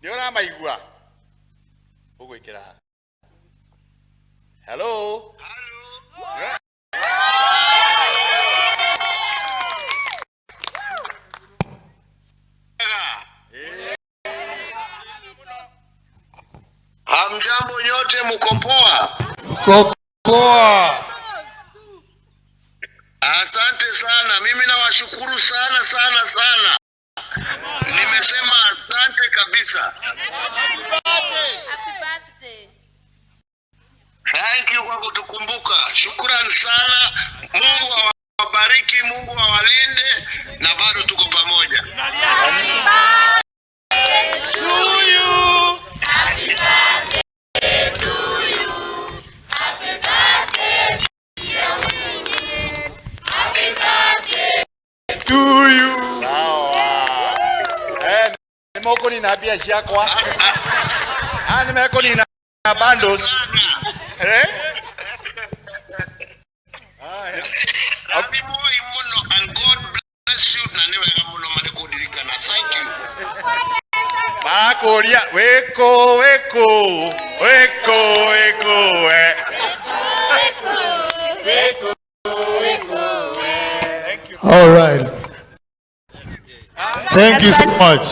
Niona maigua. Ugwikira. Hello. Hamjambo nyote, mko poa? Mko poa. Asante sana. Mimi nawashukuru sana sana sana. Nimesema asante kabisa. Happy birthday. Thank you kwa kutukumbuka. Shukrani sana. Mungu awabariki, Mungu awalinde na bado tuko pamoja. Nimeko nina biashara kwa. Nimeko nina bundles. Happy Mono and God bless you. Na niweka muno madikudirikana. Thank you. Bakoria weko. All right. Thank you so much.